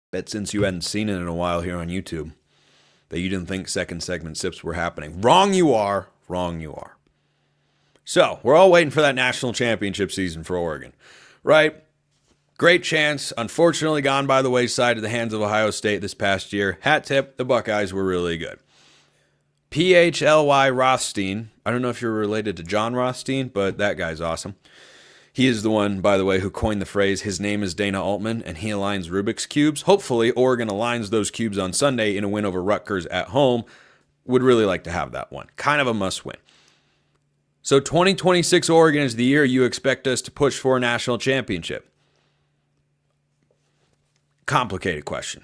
Bet since you hadn't seen it in a while here on YouTube, that you didn't think second segment sips were happening. Wrong you are. Wrong you are. So, we're all waiting for that national championship season for Oregon, right? Great chance. Unfortunately, gone by the wayside to the hands of Ohio State this past year. Hat tip, the Buckeyes were really good. PHLY Rothstein. I don't know if you're related to John Rothstein, but that guy's awesome. He is the one, by the way, who coined the phrase, his name is Dana Altman, and he aligns Rubik's Cubes. Hopefully, Oregon aligns those cubes on Sunday in a win over Rutgers at home. Would really like to have that one. Kind of a must-win. So 2026 Oregon is the year you expect us to push for a national championship. Complicated question.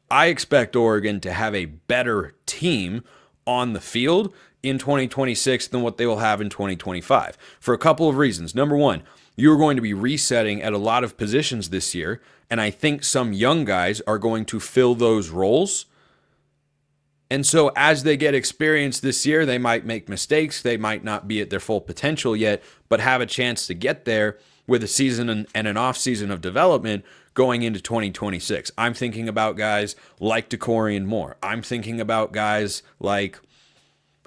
I expect Oregon to have a better team on the field in 2026 than what they will have in 2025 for a couple of reasons. Number one, you're going to be resetting at a lot of positions this year, and I think some young guys are going to fill those roles. And so as they get experience this year, they might make mistakes. They might not be at their full potential yet, but have a chance to get there with a season and an off season of development going into 2026. I'm thinking about guys like Dante Moore. I'm thinking about guys like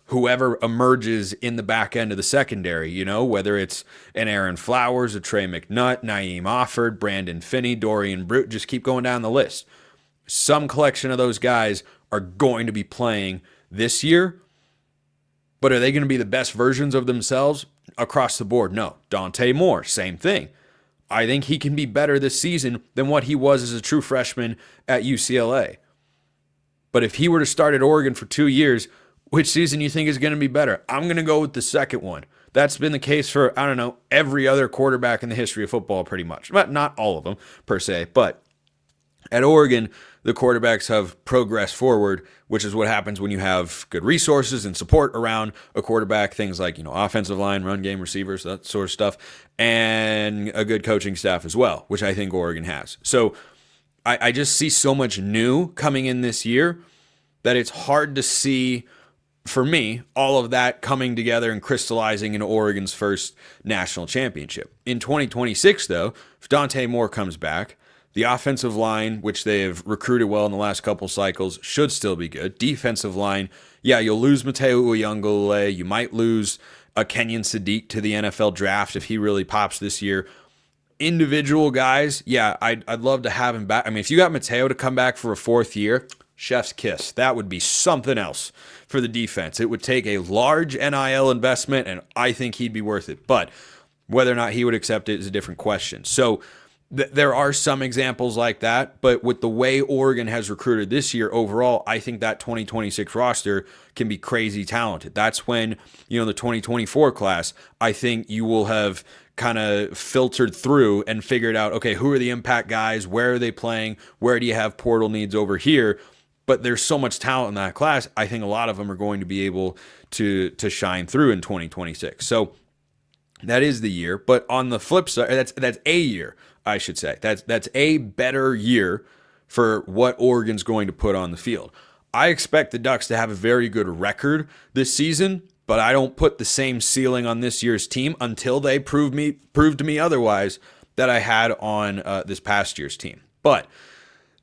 whoever emerges in the back end of the secondary, whether it's an Aaron Flowers, a Trey McNutt, Naeem Offord, Brandon Finney, Dorian Brute, just keep going down the list. Some collection of those guys are going to be playing this year, but are they going to be the best versions of themselves across the board? No. Dante Moore, same thing. I think he can be better this season than what he was as a true freshman at UCLA. But if he were to start at Oregon for 2 years, which season you think is going to be better? I'm going to go with the second one. That's been the case for, every other quarterback in the history of football pretty much. But not all of them per se, but at Oregon, the quarterbacks have progressed forward, which is what happens when you have good resources and support around a quarterback, things like, offensive line, run game, receivers, that sort of stuff, and a good coaching staff as well, which I think Oregon has. So I just see so much new coming in this year that it's hard to see, for me, all of that coming together and crystallizing into Oregon's first national championship. In 2026, though, if Dante Moore comes back, the offensive line, which they have recruited well in the last couple cycles, should still be good. Defensive line, you'll lose Mateo Uyunglele. You might lose a Kenyon Sadiq to the NFL draft if he really pops this year. Individual guys, I'd love to have him back. I mean, if you got Mateo to come back for a fourth year, chef's kiss. That would be something else for the defense. It would take a large NIL investment, and I think he'd be worth it. But whether or not he would accept it is a different question. So there are some examples like that, but with the way Oregon has recruited this year overall, I think that 2026 roster can be crazy talented. That's when, the 2024 class, I think you will have kind of filtered through and figured out, okay, who are the impact guys? Where are they playing? Where do you have portal needs over here? But there's so much talent in that class. I think a lot of them are going to be able to shine through in 2026. So that is the year. But on the flip side, that's a year, I should say. That's a better year for what Oregon's going to put on the field. I expect the Ducks to have a very good record this season, but I don't put the same ceiling on this year's team until they prove to me otherwise that I had on this past year's team. But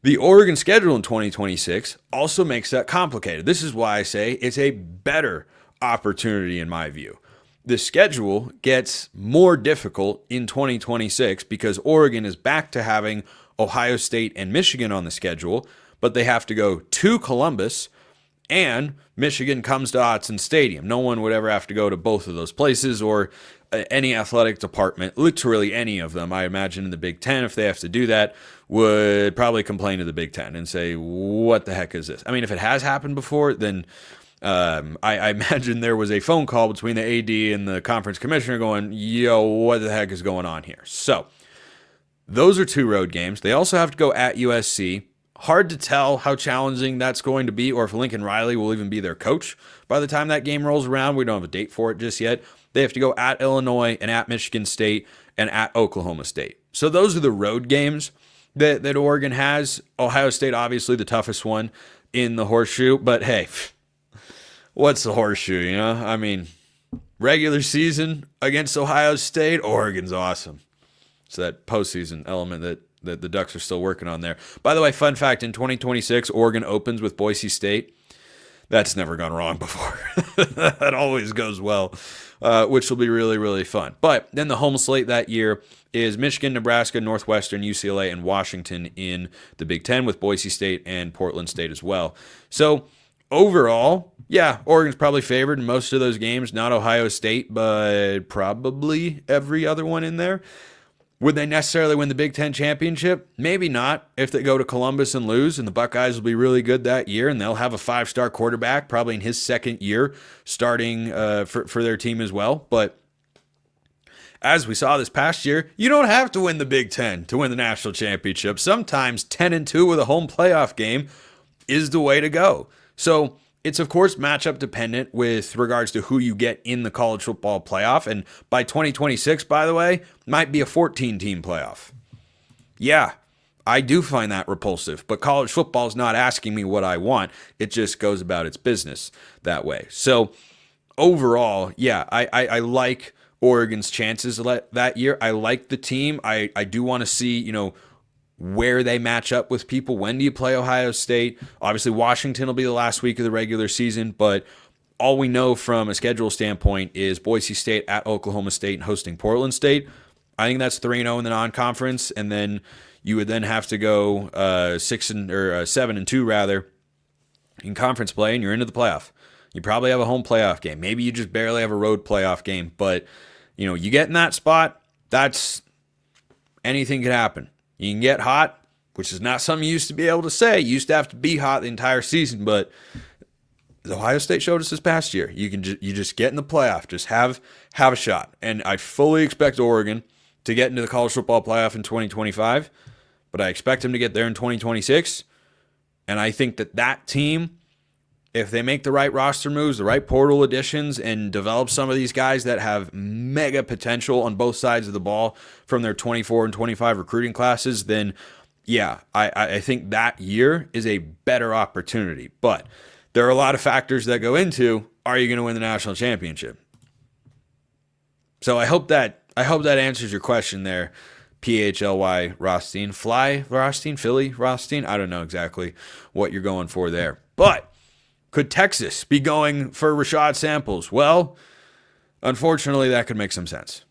the Oregon schedule in 2026 also makes that complicated. This is why I say it's a better opportunity in my view. The schedule gets more difficult in 2026 because Oregon is back to having Ohio State and Michigan on the schedule, but they have to go to Columbus, and Michigan comes to Autzen Stadium. No one would ever have to go to both of those places or any athletic department, literally any of them. I imagine in the Big Ten, if they have to do that, would probably complain to the Big Ten and say, what the heck is this? I mean, if it has happened before, then I imagine there was a phone call between the AD and the conference commissioner going, what the heck is going on here? So those are 2 road games. They also have to go at USC. Hard to tell how challenging that's going to be or if Lincoln Riley will even be their coach by the time that game rolls around. We don't have a date for it just yet. They have to go at Illinois and at Michigan State and at Oklahoma State. So those are the road games that Oregon has. Ohio State, obviously the toughest one in the horseshoe, but hey, what's the horseshoe, I mean, regular season against Ohio State, Oregon's awesome. It's that postseason element the Ducks are still working on there. By the way, fun fact, in 2026, Oregon opens with Boise State. That's never gone wrong before. That always goes well, which will be really, really fun. But then the home slate that year is Michigan, Nebraska, Northwestern, UCLA, and Washington in the Big Ten, with Boise State and Portland State as well. So overall, yeah, Oregon's probably favored in most of those games. Not Ohio State, but probably every other one in there. Would they necessarily win the Big Ten championship? Maybe not. If they go to Columbus and lose, and the Buckeyes will be really good that year, and they'll have a 5-star quarterback probably in his second year starting for their team as well. But as we saw this past year, you don't have to win the Big Ten to win the national championship. Sometimes 10-2 with a home playoff game is the way to go. So it's, of course, matchup dependent with regards to who you get in the college football playoff. And by 2026, by the way, might be a 14-team playoff. Yeah, I do find that repulsive. But college football is not asking me what I want. It just goes about its business that way. So overall, yeah, I like Oregon's chances that year. I like the team. I do want to see, where they match up with people. When do you play Ohio State? Obviously, Washington will be the last week of the regular season, but all we know from a schedule standpoint is Boise State at Oklahoma State and hosting Portland State. I think that's 3-0 in the non-conference, and then you would then have to go 7-2 rather in conference play, and you're into the playoff. You probably have a home playoff game. Maybe you just barely have a road playoff game, but you get in that spot. That's anything could happen. You can get hot, which is not something you used to be able to say. You used to have to be hot the entire season, but Ohio State showed us this past year. You just get in the playoff, just have a shot. And I fully expect Oregon to get into the college football playoff in 2025, but I expect them to get there in 2026. And I think that team, if they make the right roster moves, the right portal additions, and develop some of these guys that have mega potential on both sides of the ball from their 24 and 25 recruiting classes, then yeah, I think that year is a better opportunity. But there are a lot of factors that go into, are you going to win the national championship? So I hope that answers your question there, PHLY Rothstein. Fly Rothstein, Philly Rothstein, I don't know exactly what you're going for there. But could Texas be going for Rashad Samples? Well, unfortunately, that could make some sense.